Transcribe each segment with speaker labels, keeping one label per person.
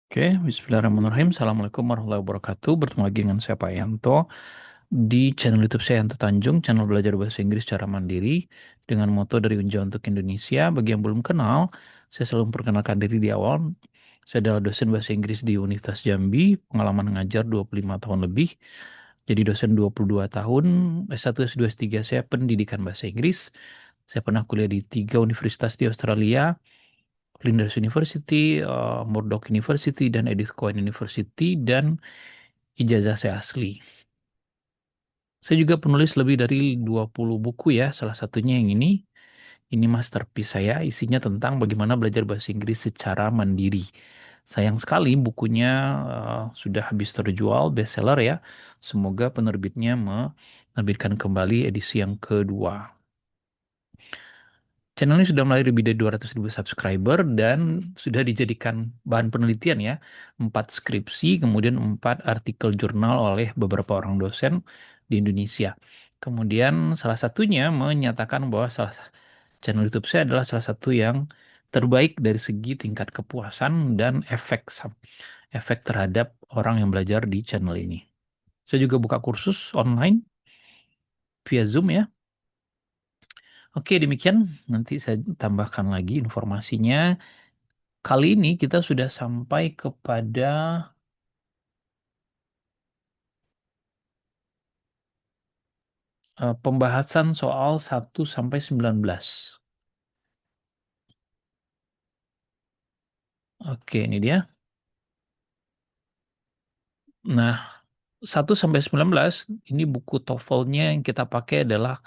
Speaker 1: Oke, Bismillahirrahmanirrahim. Assalamualaikum warahmatullahi wabarakatuh. Bertemu lagi dengan saya Pak Yanto di channel YouTube saya Yanto Tanjung, channel belajar bahasa Inggris secara mandiri dengan moto dari Unja untuk Indonesia. Bagi yang belum kenal, saya selalu memperkenalkan diri di awal. Saya adalah dosen bahasa Inggris di Universitas Jambi, pengalaman mengajar 25 tahun lebih. Jadi dosen 22 tahun, S1, S2, S3 saya pendidikan bahasa Inggris. Saya pernah kuliah di 3 universitas di Australia, Flinders University, Murdoch University, dan Edith Cowan University, dan ijazah saya asli. Saya juga penulis lebih dari 20 buku ya, salah satunya yang ini. Ini masterpiece saya, isinya tentang bagaimana belajar bahasa Inggris secara mandiri. Sayang sekali bukunya sudah habis terjual, bestseller ya. Semoga penerbitnya menerbitkan kembali edisi yang kedua. Channel ini sudah melalui lebih dari 200.000 subscriber dan sudah dijadikan bahan penelitian ya. 4 skripsi, kemudian 4 artikel jurnal oleh beberapa orang dosen di Indonesia. Kemudian salah satunya menyatakan bahwa channel YouTube saya adalah salah satu yang terbaik dari segi tingkat kepuasan dan efek terhadap orang yang belajar di channel ini. Saya juga buka kursus online via Zoom ya. Oke, demikian. Nanti saya tambahkan lagi informasinya. Kali ini kita sudah sampai kepada pembahasan soal 1 sampai 19. Oke, ini dia. Nah, 1 sampai 19 ini buku TOEFL-nya yang kita pakai adalah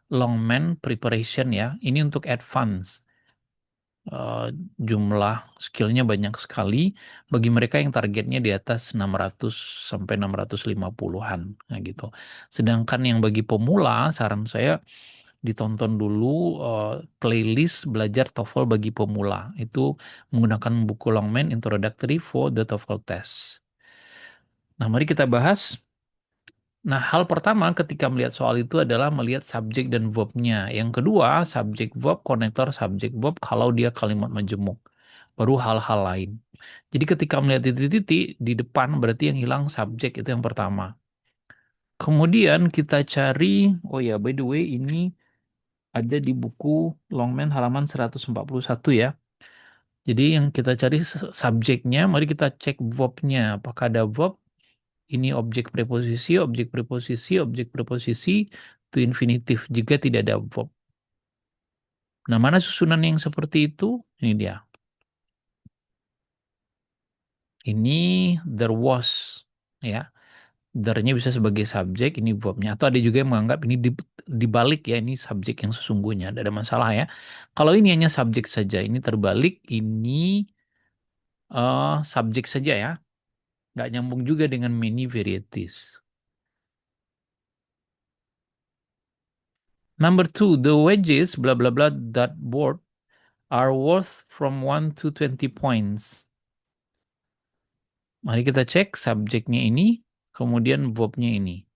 Speaker 1: Longman Preparation ya. Ini untuk advance. Eh, Jumlah skillnya banyak sekali bagi mereka yang targetnya di atas 600 sampai 650-an. Nah, gitu. Sedangkan yang bagi pemula, saran saya ditonton dulu playlist belajar TOEFL bagi pemula. Itu menggunakan buku Longman Introductory for the TOEFL Test. Nah, mari kita bahas. Nah, hal pertama ketika melihat soal itu adalah melihat subjek dan verb-nya. Yang kedua, subjek verb, konektor subjek verb kalau dia kalimat majemuk. Baru hal-hal lain. Jadi ketika melihat titik-titik di depan berarti yang hilang subjek itu yang pertama. Kemudian kita cari, oh ya by the way ini ada di buku Longman halaman 141 ya. Jadi yang kita cari subjeknya, mari kita cek verb-nya. Apakah ada verb? Ini objek preposisi, objek preposisi, to infinitif. Jika tidak ada verb. Nah, mana susunan yang seperti itu? Ini dia. Ini there was, ya. There-nya bisa sebagai subjek, ini verb-nya. Atau ada juga yang menganggap ini dibalik ya, ini subjek yang sesungguhnya. Tidak ada masalah ya. Kalau ini hanya subjek saja, ini terbalik, ini subjek saja ya. Nggak nyambung juga dengan many varieties. Number two, the wages blah blah blah that board are worth from 1 to 20 points. Mari kita cek subjeknya ini, kemudian verbnya ini.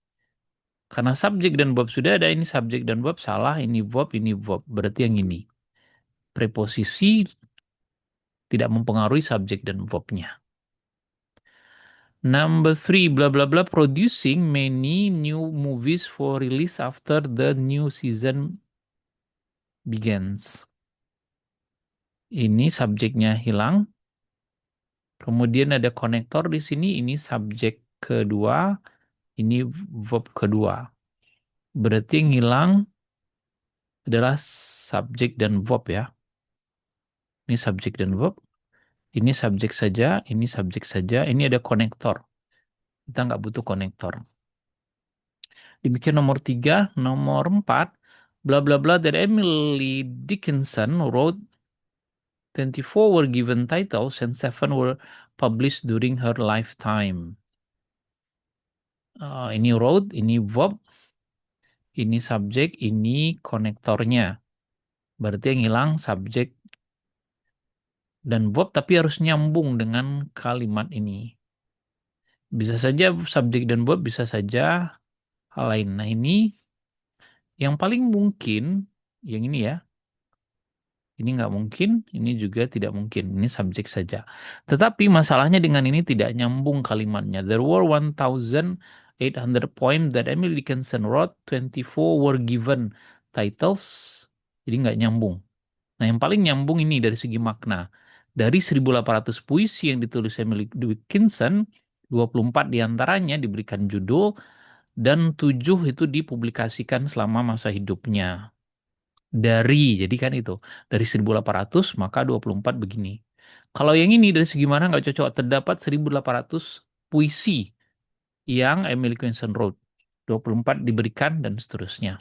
Speaker 1: Karena subjek dan verb sudah ada, ini subjek dan verb salah, ini verb, ini verb. Berarti yang ini. Preposisi tidak mempengaruhi subjek dan verbnya. Number three, blah blah blah, producing many new movies for release after the new season begins. Ini subjeknya hilang. Kemudian ada konektor di sini. Ini subjek kedua. Ini verb kedua. Berarti yang hilang adalah subjek dan verb ya. Ini subjek dan verb. Ini subjek saja. Ini subjek saja. Ini ada konektor. Kita nggak butuh konektor. Demikian nomor 3. Nomor 4. Blah blah blah that Emily Dickinson wrote 24 were given titles and 7 were published during her lifetime. Ini wrote, ini verb, ini subjek, ini konektornya. Berarti yang hilang subjek dan verb tapi harus nyambung dengan kalimat ini. Bisa saja subjek dan verb, bisa saja hal lain. Nah ini yang paling mungkin, yang ini ya, Ini nggak mungkin, ini juga tidak mungkin. Ini subjek saja. Tetapi masalahnya dengan ini tidak nyambung kalimatnya. There were 1,800 poems that Emily Dickinson wrote. 24 were given titles. Jadi nggak nyambung. Nah, yang paling nyambung ini dari segi makna. Dari 1.800 puisi yang ditulis Emily Dickinson, 24 diantaranya diberikan judul dan 7 itu dipublikasikan selama masa hidupnya. Jadi kan itu, dari 1.800 maka 24 begini. Kalau yang ini dari segi mana nggak cocok, terdapat 1.800 puisi yang Emily Dickinson wrote. 24 diberikan dan seterusnya.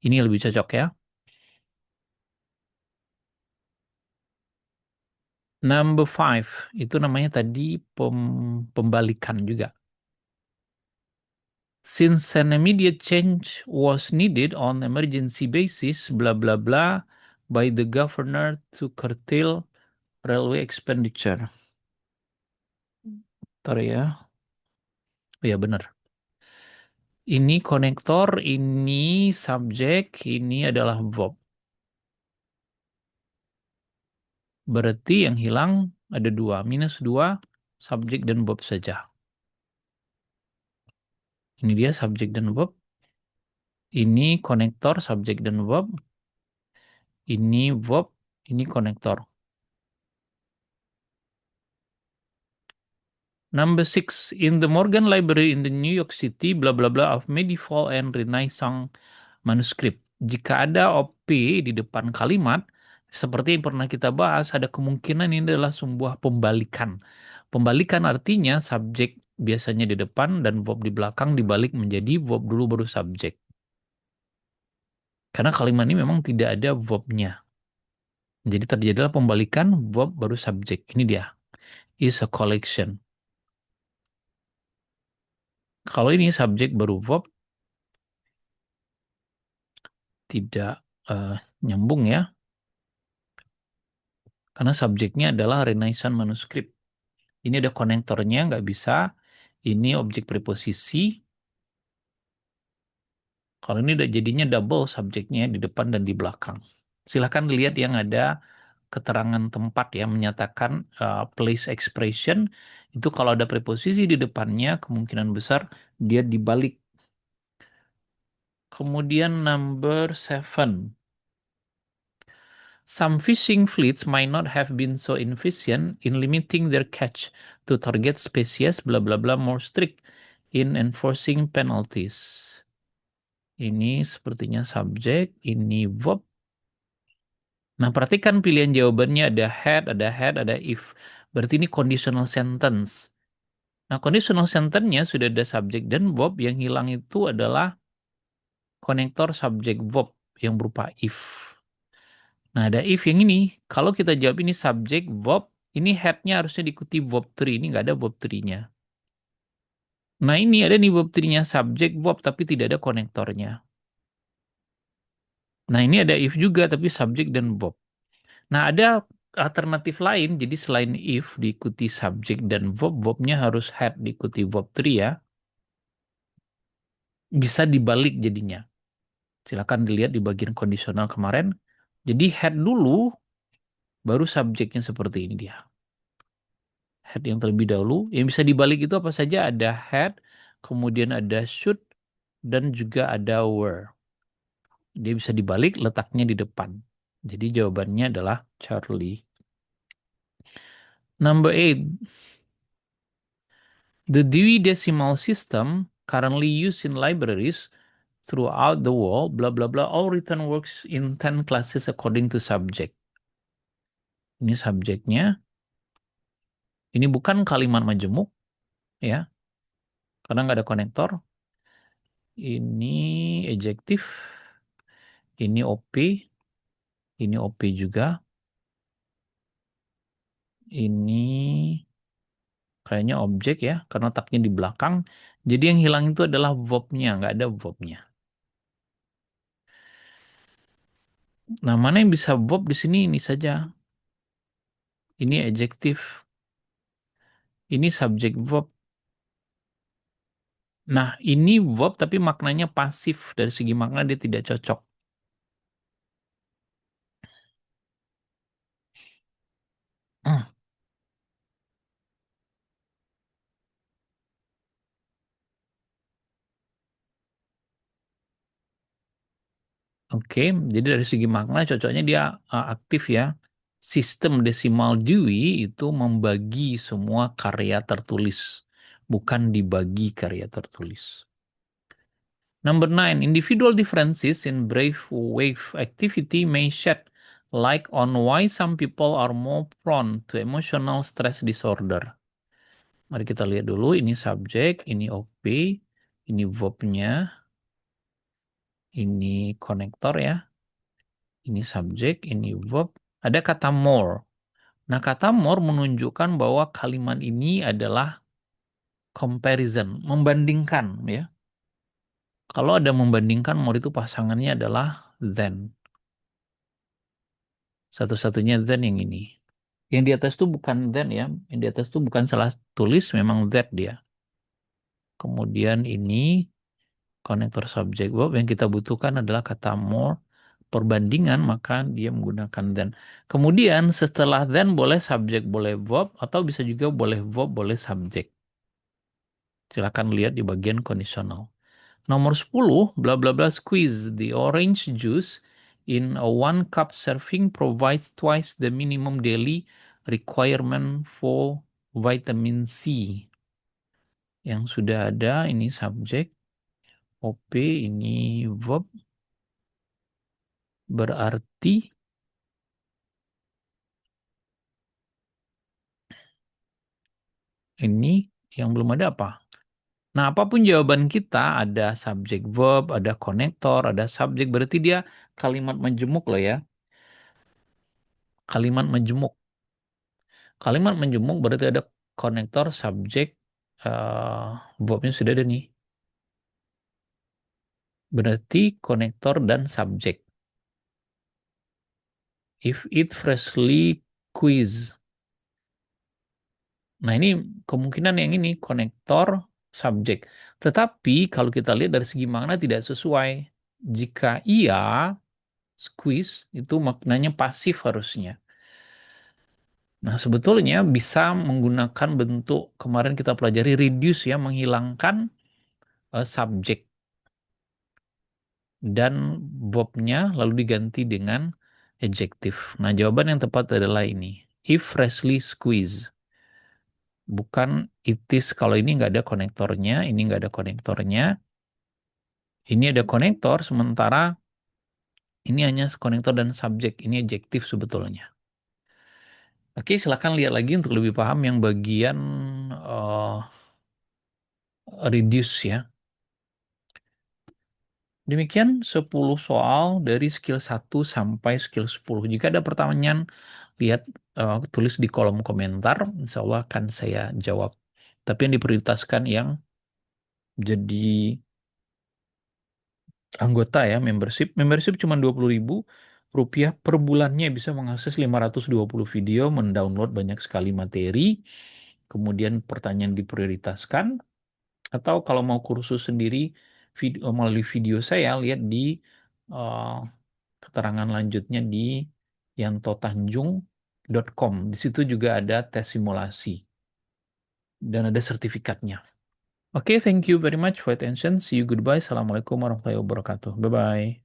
Speaker 1: Ini lebih cocok ya. Number five, itu namanya tadi pembalikan juga. Since an immediate change was needed on emergency basis, blah blah blah, by the governor to curtail railway expenditure. Ntar ya. Oh ya benar. Ini konektor, ini subjek, ini adalah verb. Berarti yang hilang ada dua, minus dua, subjek dan verb saja. Ini dia subjek dan verb. Ini konektor, subjek dan verb. Ini verb, ini konektor. Number six, in the Morgan Library in the New York City, bla bla bla of medieval and Renaissance manuscript. Jika ada OP di depan kalimat, seperti yang pernah kita bahas, ada kemungkinan ini adalah sebuah pembalikan. Pembalikan artinya subjek biasanya di depan dan verb di belakang dibalik menjadi verb dulu baru subjek. Karena kalimat ini memang tidak ada verbnya. Jadi terjadilah pembalikan verb baru subjek. Ini dia. Is a collection. Kalau ini subjek baru verb, tidak nyambung ya. Karena subjeknya adalah Renaissance manuscript. Ini ada konektornya, nggak bisa. Ini objek preposisi. Kalau ini udah jadinya double subjeknya di depan dan di belakang. Silahkan lihat yang ada keterangan tempat ya, menyatakan place expression. Itu kalau ada preposisi di depannya, kemungkinan besar dia dibalik. Kemudian number seven. Some fishing fleets might not have been so efficient in limiting their catch to target species bla bla bla more strict in enforcing penalties. Ini sepertinya subjek, ini verb. Nah, perhatikan pilihan jawabannya ada if. Berarti ini conditional sentence. Nah, conditional sentence-nya sudah ada subjek dan verb, yang hilang itu adalah konektor subjek verb yang berupa if. Nah, ada if yang ini. Kalau kita jawab ini subjek, verb, ini head-nya harusnya diikuti verb 3. Ini nggak ada verb 3-nya. Nah, ini ada nih verb 3-nya, subjek, verb, tapi tidak ada konektornya. Nah, ini ada if juga, tapi subjek dan verb. Nah, ada alternatif lain. Jadi, selain if diikuti subjek dan verb, verbnya harus head diikuti verb 3 ya. Bisa dibalik jadinya. Silakan dilihat di bagian kondisional kemarin. Jadi, head dulu, baru subjeknya seperti ini dia. Head yang terlebih dahulu. Yang bisa dibalik itu apa saja? Ada head, kemudian ada should, dan juga ada were. Dia bisa dibalik, letaknya di depan. Jadi jawabannya adalah Charlie. Number 8. The Dewey Decimal System currently used in libraries throughout the world, blah blah blah, all written works in 10 classes according to subject. Ini subjeknya. Ini bukan kalimat majemuk, ya, karena nggak ada konektor. Ini adjektif. Ini OP. Ini OP juga. Ini kayaknya objek ya, karena letaknya di belakang. Jadi yang hilang itu adalah verb-nya, nggak ada verb-nya. Nah, mana yang bisa verb di sini? Ini saja. Ini adjektif. Ini subjek verb. Nah, ini verb tapi maknanya pasif. Dari segi makna dia tidak cocok. Oke, jadi dari segi makna cocoknya dia aktif ya. Sistem desimal Dewey itu membagi semua karya tertulis, bukan dibagi karya tertulis. Number nine, individual differences in brave wave activity may shed light on why some people are more prone to emotional stress disorder. Mari kita lihat dulu, ini subjek, ini OP, ini verbnya, ini konektor ya, ini subjek, ini verb, ada kata more. Nah, kata more menunjukkan bahwa kalimat ini adalah comparison, membandingkan ya. Kalau ada membandingkan, more itu pasangannya adalah than. Satu-satunya than yang ini. Yang di atas itu bukan than ya, yang di atas itu bukan salah tulis, memang that dia. Kemudian ini konektor subjek verb yang kita butuhkan adalah kata more, perbandingan, maka dia menggunakan than. Kemudian setelah than boleh subjek, boleh verb, atau bisa juga boleh verb, boleh subjek. Silakan lihat di bagian kondisional. Nomor 10, bla bla bla squeeze the orange juice in a 1 cup serving provides twice the minimum daily requirement for vitamin C. Yang sudah ada ini subjek, OP ini verb, berarti ini yang belum ada apa? Nah, apapun jawaban kita ada subjek verb, ada konektor, ada subjek, berarti dia kalimat majemuk loh ya. Kalimat majemuk. Kalimat menjemuk berarti ada konektor, subjek, eh verbnya sudah ada nih. Berarti konektor dan subjek. If it freshly quiz. Nah ini kemungkinan yang ini konektor, subjek. Tetapi kalau kita lihat dari segi makna tidak sesuai. Jika iya, squeeze itu maknanya pasif harusnya. Nah, sebetulnya bisa menggunakan bentuk kemarin kita pelajari reduce ya, menghilangkan subjek dan verbnya lalu diganti dengan adjektif. Nah, jawaban yang tepat adalah ini. If freshly squeezed. Bukan it is, kalau ini nggak ada konektornya, ini nggak ada konektornya. Ini ada konektor, sementara ini hanya konektor dan subjek. Ini adjektif sebetulnya. Oke, silakan lihat lagi untuk lebih paham yang bagian uh, reduce ya. Demikian 10 soal dari skill 1 sampai skill 10. Jika ada pertanyaan, lihat tulis di kolom komentar. Insya Allah akan saya jawab. Tapi yang diprioritaskan yang jadi anggota ya, membership. Membership cuma 20.000 rupiah per bulannya, bisa mengakses 520 video, mendownload banyak sekali materi. Kemudian pertanyaan diprioritaskan. Atau kalau mau kursus sendiri melalui video saya, lihat di eh, keterangan lanjutnya di yantotanjung.com. Di situ juga ada tes simulasi dan ada sertifikatnya. Oke, thank you very much for attention. See you, goodbye. Assalamualaikum warahmatullahi wabarakatuh. Bye-bye.